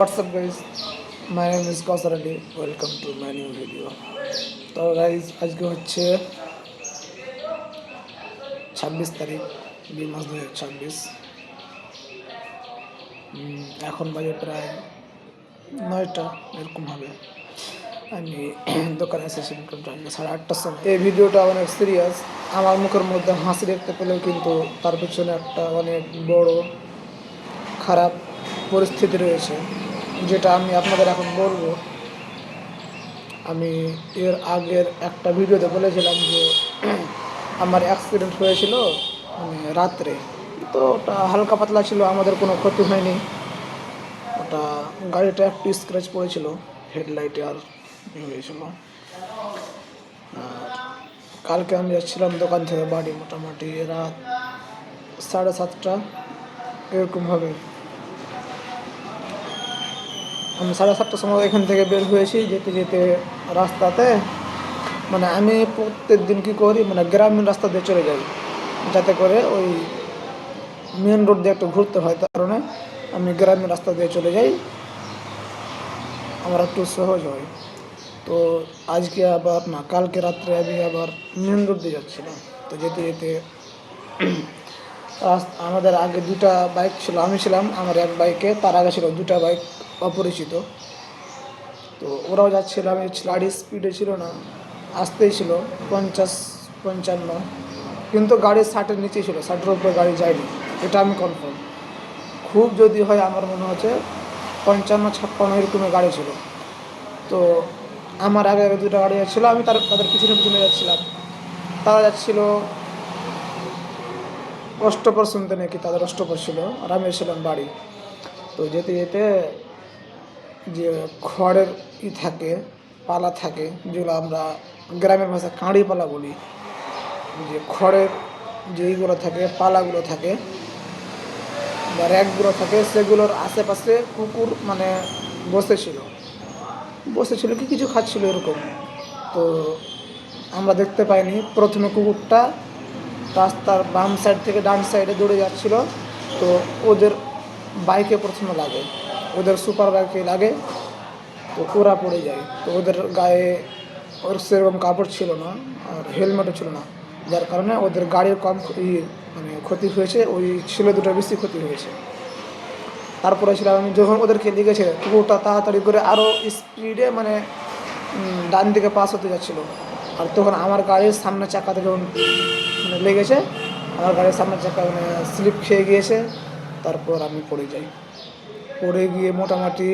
What's up guys? My name is Kausar Ali. Welcome to my new video. তো guys আজকে হচ্ছে 26 তারিখ 2 মাস 2026। এখন বাজে প্রায় 9টা এরকম হবে। আমি দোকানে এসেছি মোটামুটি 8:30টার সময়। এই ভিডিওটা অনেক সিরিয়াস। আমার মুখের মধ্যে হাসি দেখতে পেলেও কিন্তু তার পেছনে একটা অনেক বড় খারাপ পরিস্থিতি রয়েছে, যেটা আমি আপনাদের এখন বলবো। আমি এর আগের একটা ভিডিওতে বলেছিলাম যে আমার অ্যাক্সিডেন্ট হয়েছিল রাত্রে। তো ওটা হালকা পাতলা ছিল, আমাদের কোনো ক্ষতি হয়নি। ওটা গাড়িটা একটু স্ক্র্যাচ পড়েছিল, হেডলাইটে আর হয়েছিল। আর কালকে আমি যাচ্ছিলাম দোকান থেকে বাড়ি, মোটামুটি রাত 7:30 এরকম হবে। আমি 7:30টার সময় এখান থেকে বের হয়েছি। যেতে যেতে রাস্তাতে আমি প্রত্যেক দিন কী করি, গ্রামীণ রাস্তা দিয়ে চলে যাই, যাতে করে ওই মেন রোড দিয়ে একটু ঘুরতে হয়। তার কারণে আমি গ্রামীণ রাস্তা দিয়ে চলে যাই, আমার একটু সহজ হয়। তো আজকে আবার কালকে রাত্রে আমি আবার মেন রোড দিয়ে যাচ্ছিলাম। তো যেতে যেতে আমাদের আগে 2টা বাইক ছিল, আমি ছিলাম আমার এক বাইকে, তার আগে ছিল 2টা বাইক অপরিচিত। তো ওরাও যাচ্ছিল, আমি গাড়ি স্পিডে ছিল না, আসতেই ছিল 50-55, কিন্তু গাড়ি 60-এর নিচেই ছিল, 60-এর উপরে গাড়ি যায়নি, এটা আমি কনফার্ম। খুব যদি হয় আমার মনে হচ্ছে 55-56 এরকমের গাড়ি ছিল। তো আমার আগে 2টা গাড়ি যাচ্ছিলো, আমি তাদের পিছনে পিছনে যাচ্ছিলাম। তারা যাচ্ছিল অষ্টপর শুনতে, নাকি তাদের অষ্টপর ছিল, আর আমি ছিলাম বাড়ি। তো যেতে যেতে যে খড়ের থাকে, পালা থাকে, যেগুলো আমরা গ্রামের ভাষায় কাঁড়ি পালা বলি, যে খড়ের যে এইগুলো থাকে, পালাগুলো থাকে বা র্যাকগুলো থাকে, সেগুলোর আশেপাশে কুকুর বসেছিল কি কিছু খাচ্ছিল এরকম। তো আমরা দেখতে পাইনি। প্রথমে কুকুরটা রাস্তার বাম সাইড থেকে ডান সাইডে দৌড়ে যাচ্ছিল। তো ওদের বাইকে প্রথমে লাগে, ওদের সুপার বাইকে লাগে। তো ওরা পড়ে যায়। তো ওদের গায়ে ওর সেরকম কাপড় ছিল না, আর হেলমেটও ছিল না, যার কারণে ওদের গাড়ির কম ক্ষতি হয়েছে, ওই ছেলে দুটো বেশি ক্ষতি হয়েছে। তারপরে ছিলাম আমি, যখন ওদেরকে লেগেছে, কুকুরটা তাড়াতাড়ি করে আরও স্পিডে ডান দিকে পাস হতে যাচ্ছিলো। আর তখন আমার গাড়ির সামনের চাকাতে যখন লেগেছে, আমার গাড়ির সামনের চাকা স্লিপ খেয়ে গিয়েছে। তারপর আমি পড়ে গিয়ে মোটামুটি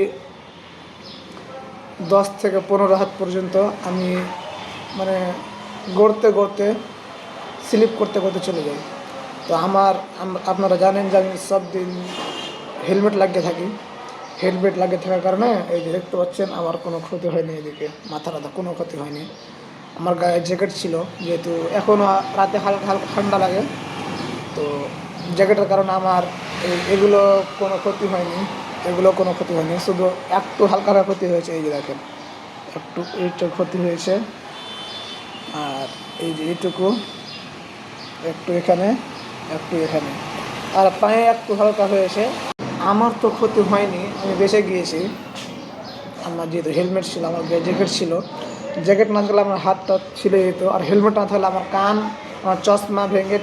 10 থেকে 15 হাত পর্যন্ত আমি গড়তে গড়তে স্লিপ করতে করতে চলে যাই। তো আপনারা জানেন যে আমি সব দিন হেলমেট লাগিয়ে থাকি। হেলমেট লাগিয়ে থাকার কারণে এই যে দেখতে পাচ্ছেন, আমার কোনো ক্ষতি হয়নি, এদিকে মাথাটা কোনো ক্ষতি হয়নি। আমার গায়ে জ্যাকেট ছিল, যেহেতু এখনও রাতে হালকা হালকা ঠান্ডা লাগে, তো জ্যাকেটের কারণে আমার এগুলো কোনো ক্ষতি হয়নি। শুধু একটু হালকা হালকা ক্ষতি হয়েছে, এই যে দেখেন, এইটুকু ক্ষতি হয়েছে। আর এই যে এইটুকু, একটু এখানে, আর পায়ে একটু হালকা হয়েছে। আমার তো ক্ষতি হয়নি, আমি বেঁচে গিয়েছি। আমার যেহেতু হেলমেট ছিল, আমার গায়ে জ্যাকেট ছিল, জ্যাকেট না থাকলে আমার হাতটা ছিলে যেত, আর হেলমেট না থাকলে আমার কান, আমার চশমা ভেঙে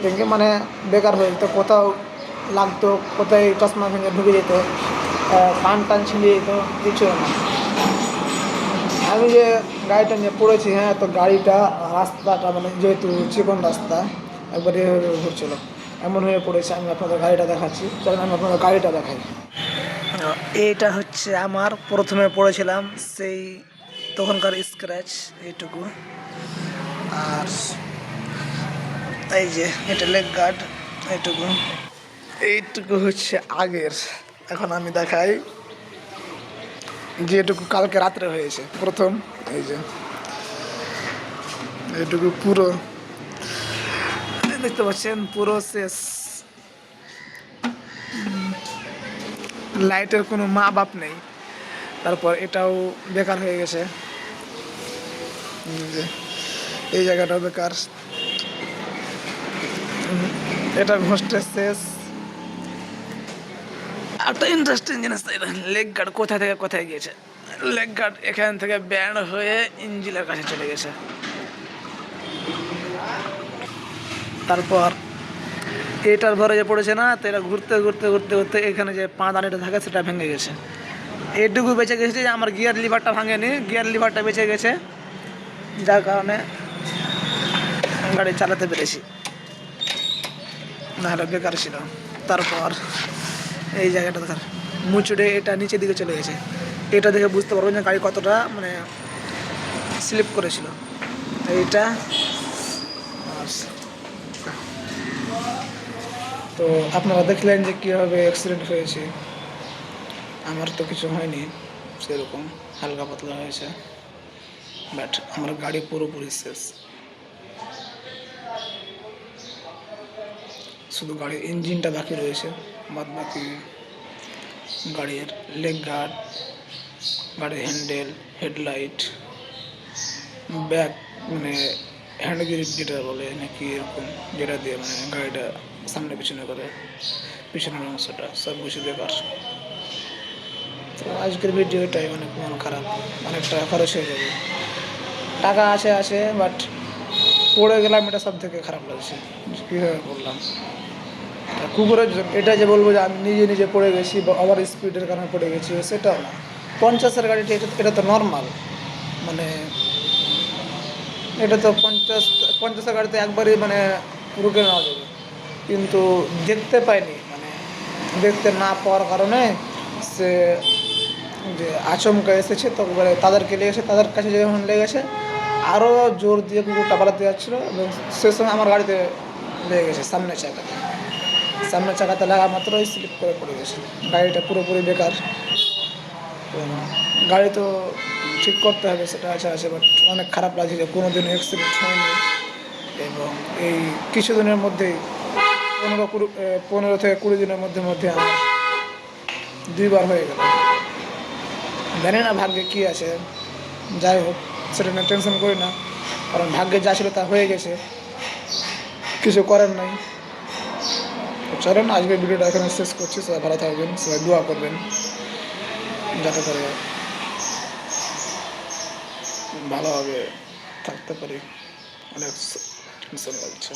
বেকার হয়ে যেত। কোথাও লাগতো, কোথায় চশমা ভেঙে ঢুকে যেত, কান টান ছিঁড়ে যেত, কিছু না। আমি যে গাড়িটা নিয়ে পড়েছি, তো গাড়িটা রাস্তাটা যেহেতু চিকন রাস্তা, একবার এভাবে ঘুরছিল, এমন হয়ে পড়েছে। আমি আপনাদের গাড়িটা দেখাচ্ছি, চলেন আমি আপনাদের গাড়িটা দেখাই। এইটা হচ্ছে আমার প্রথমে পড়েছিলাম সেই তখনকার স্ক্র্যাচ, এইটুকু। আর এই যে এটা লেগ গার্ড, এইটুকু হচ্ছে আগের। এখন আমি দেখাই যেটুকু কালকে রাত্রে হয়েছে প্রথম। এই যে এইটুকু পুরো দেখতে পাচ্ছেন, পুরো শেষ, লাইটের কোনো মা বাপ নেই। তারপর এটাও বেকার হয়ে গেছে, এই জায়গাটাও বেকার, এটা ঘষতে শেষ। একটা ইন্টারেস্টিং জিনিস তাই না, লেগ গার্ড কোথা থেকে কোথায় গিয়েছে। লেগ গার্ড এখান থেকে ব্যান্ড হয়ে ইঞ্জিনের কাছে চলে গেছে। তারপর এটার ভরে যে পড়েছে না, তো এটা ঘুরতে ঘুরতে ঘুরতে ঘুরতে এখানে যে পাদানিটা থাকে সেটা ভেঙে গেছে। এটুকু বেঁচে গেছে যে আমার গিয়ার লিভারটা ভাঙেনি, গিয়ার লিভারটা বেঁচে গেছে, যার কারণে গাড়ি চালাতে পেরেছি, নাহলে বেকার ছিল। তারপর এই জায়গাটা দেখার মুচড়ে এটা নিচের দিকে চলে গেছে। এটা দেখে বুঝতে পারবেন যে গাড়ি কতটা মানে স্লিপ করেছিল। এইটা তো আপনারা দেখলেন যে কীভাবে অ্যাক্সিডেন্ট হয়েছে। আমার তো কিছু হয়নি সেরকম, হালকা পাতলা হয়েছে, বাট আমার গাড়ি পুরোপুরি শেষ। শুধু গাড়ির ইঞ্জিনটা বাকি রয়েছে, বাদ বাকি গাড়ির লেগ গার্ড, গাড়ির হ্যান্ডেল, হেডলাইট, ব্যাক মানে হ্যান্ড গ্রিপ যেটা বলে নাকি এরকম, যেটা দিয়ে মানে গাড়িটা সামনে পিছনে করে, পিছনের অংশটা সব কিছু বেকার। তো আজকের ভিডিওটাই অনেক মন খারাপ, অনেক টাকা খরচ হয়ে যাবে। টাকা আছে বাট পড়ে গেলাম, এটা সব থেকে খারাপ লাগছে। কীভাবে বললাম, কুকুরের এটা যে বলবো যে আমি নিজে নিজে পড়ে গেছি বা ওভার স্পিডের কারণে পড়ে গেছি, সেটাও না। 50-এর গাড়িটা এটা তো নর্মাল, মানে এটা তো 50-এর গাড়িতে একবারই মানে রুটে নেওয়া যাবে, কিন্তু দেখতে পাইনি, মানে দেখতে না পাওয়ার কারণে সে যে আচমকা এসেছে, তো তাদেরকে লেগেছে, তাদের কাছে যখন লেগেছে আরও জোর দিয়ে কুকুরটা পালাতে যাচ্ছিলো এবং সে সময় আমার গাড়িতে লেগে গেছে সামনের চাকাতে লাগা মাত্রই স্লিপ করে পড়ে গেছে। গাড়িটা পুরোপুরি বেকার। গাড়ি তো ঠিক করতে হবে, সেটা আছে বাট অনেক খারাপ লাগছে যে কোনো দিন অ্যাক্সিডেন্ট হয়নি এবং এই কিছুদিনের মধ্যেই 15 থেকে 20 দিনের মধ্যে আমার 2বার হয়ে গেল। জানি না ভাগ্যে কী আছে, যাই হোক সেটা নিয়ে টেনশন করি না, কারণ ভাগ্যে যা ছিল তা হয়ে গেছে, কিছু করার নাই। চলেন আজকের ভিডিওটা এখানে শেষ করছি। সবাই ভালো থাকবেন, সবাই দোয়া করবেন যাতে করে ভালোভাবে থাকতে পারি। অনেক টেনশন লাগছে।